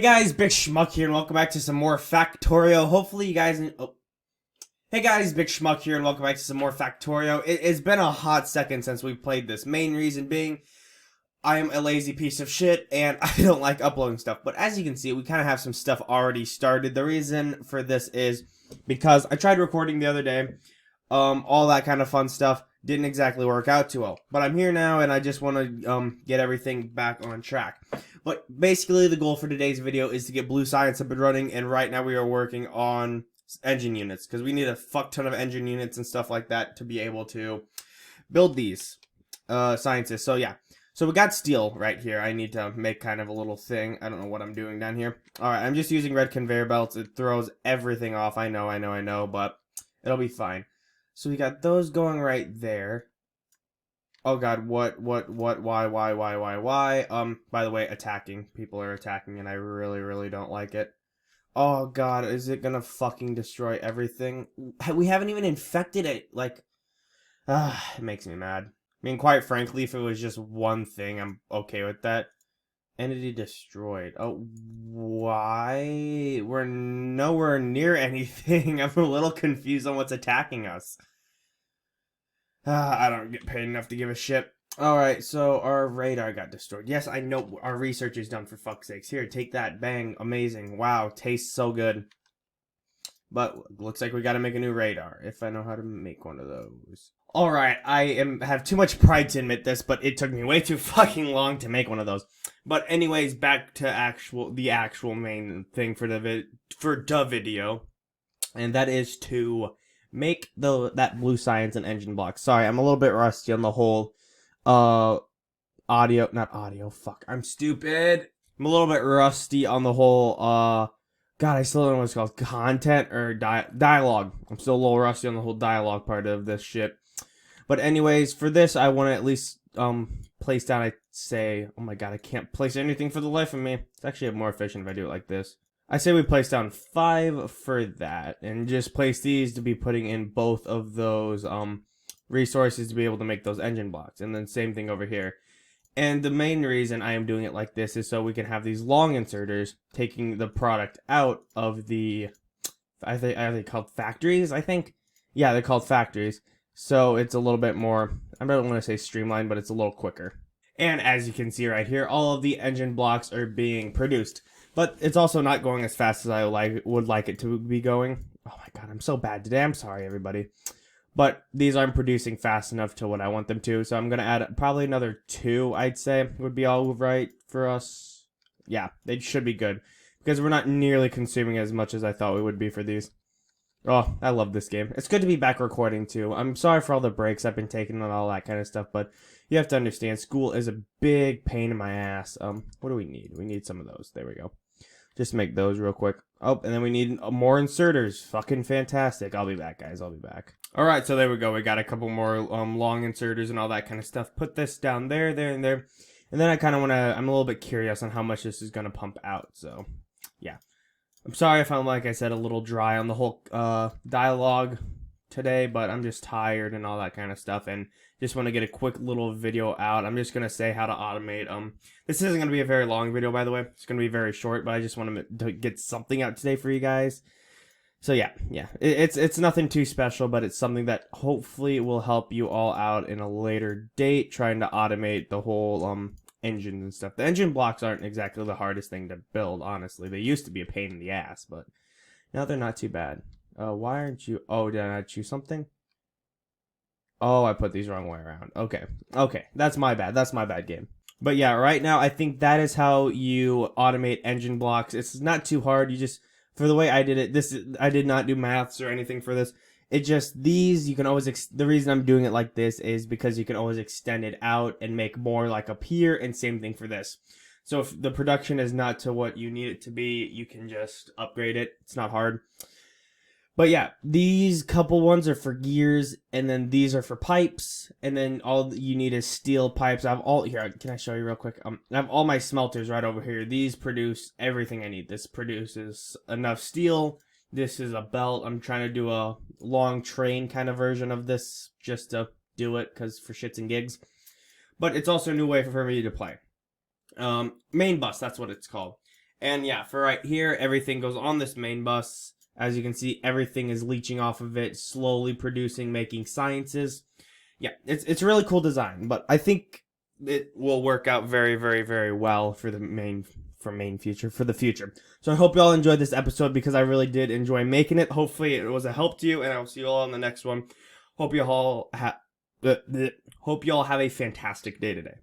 Hey guys, Big Schmuck here, and welcome back to some more Factorio. Hopefully you guys... Hey guys, Big Schmuck here, and welcome back to some more Factorio. It's been a hot second since we played this. Main reason being, I am a lazy piece of shit, and I don't like uploading stuff. But as you can see, we kind of have some stuff already started. The reason for this is because I tried recording the other day. All that kind of fun stuff didn't exactly work out too well. But I'm here now, and I just want to get everything back on track. But basically, the goal for today's video is to get Blue Science up and running, and right now we are working on engine units, because we need a fuck ton of engine units and stuff like that to be able to build these sciences. So yeah, so we got steel right here. I need to make kind of a little thing. I don't know what I'm doing down here. Alright, I'm just using red conveyor belts. It throws everything off. I know, but it'll be fine. So we got those going right there. Oh god, why? By the way, attacking. People are attacking and I really don't like it. Oh god, is it gonna fucking destroy everything? We haven't even infected it, like... it makes me mad. I mean, quite frankly, if it was just one thing, I'm okay with that. Entity destroyed. Oh, why? We're nowhere near anything. I'm a little confused on what's attacking us. I don't get paid enough to give a shit. Alright, so our radar got destroyed. Yes, I know our research is done, for fuck's sakes. Here, take that. Bang. Amazing. Wow, tastes so good. But looks like we gotta make a new radar, if I know how to make one of those. Alright, have too much pride to admit this, but it took me way too fucking long to make one of those. But anyways, back to the actual main thing for the video. And that is to make that Blue Science and engine block. Sorry, I'm a little bit rusty on the whole not audio, fuck, I'm stupid. I'm a little bit rusty on the whole god, I still don't know what it's called, content or dialogue. I'm still a little rusty on the whole dialogue part of this shit. But anyways, for this I want to at least place down, I say, oh my god, I can't place anything for the life of me. It's actually more efficient if I do it like this. I say we place down 5 for that, and just place these to be putting in both of those resources to be able to make those engine blocks, and then same thing over here. And the main reason I am doing it like this is so we can have these long inserters taking the product out of the, are they called factories, I think? Yeah, they're called factories. So it's a little bit more, I don't want to say streamlined, but it's a little quicker. And as you can see right here, all of the engine blocks are being produced. But it's also not going as fast as I would like it to be going. Oh my god, I'm so bad today. I'm sorry, everybody. But these aren't producing fast enough to what I want them to. So I'm going to add probably another 2, I'd say, would be all right for us. Yeah, they should be good. Because we're not nearly consuming as much as I thought we would be for these. Oh, I love this game. It's good to be back recording, too. I'm sorry for all the breaks I've been taking and all that kind of stuff. But you have to understand, school is a big pain in my ass. What do we need? We need some of those. There we go. Just make those real quick. Oh, and then we need more inserters. Fucking fantastic. I'll be back, guys. I'll be back. Alright, so there we go. We got a couple more long inserters and all that kind of stuff. Put this down there, there, and there. And then I kind of want to... I'm a little bit curious on how much this is going to pump out. So, yeah. I'm sorry if I'm, like I said, a little dry on the whole dialogue today, but I'm just tired and all that kind of stuff, and just want to get a quick little video out. I'm just going to say how to automate. This isn't going to be a very long video, by the way. It's going to be very short, but I just want to get something out today for you guys. So yeah. It's nothing too special, but it's something that hopefully will help you all out in a later date, trying to automate the whole engines and stuff. The engine blocks aren't exactly the hardest thing to build, honestly. They used to be a pain in the ass, but now they're not too bad. Why aren't you... Oh, did I choose something? Oh, I put these wrong way around. Okay, that's my bad. That's my bad game. But yeah, right now, I think that is how you automate engine blocks. It's not too hard. You just... For the way I did it, I did not do maths or anything for this. It just, these, you can always... The reason I'm doing it like this is because you can always extend it out and make more like up here, and same thing for this. So if the production is not to what you need it to be, you can just upgrade it. It's not hard. But yeah, these couple ones are for gears, and then these are for pipes, and then all you need is steel pipes. I have all, here, can I show you real quick? I have all my smelters right over here. These produce everything I need. This produces enough steel. This is a belt. I'm trying to do a long train kind of version of this, just to do it, because for shits and gigs. But it's also a new way for me to play. Main bus, that's what it's called. And yeah, for right here, everything goes on this main bus. As you can see, everything is leeching off of it, slowly producing, making sciences. Yeah, it's a really cool design, but I think it will work out very, very, very well for the future. So I hope you all enjoyed this episode because I really did enjoy making it. Hopefully it was a help to you, and I will see you all on the next one. Hope you all have a fantastic day today.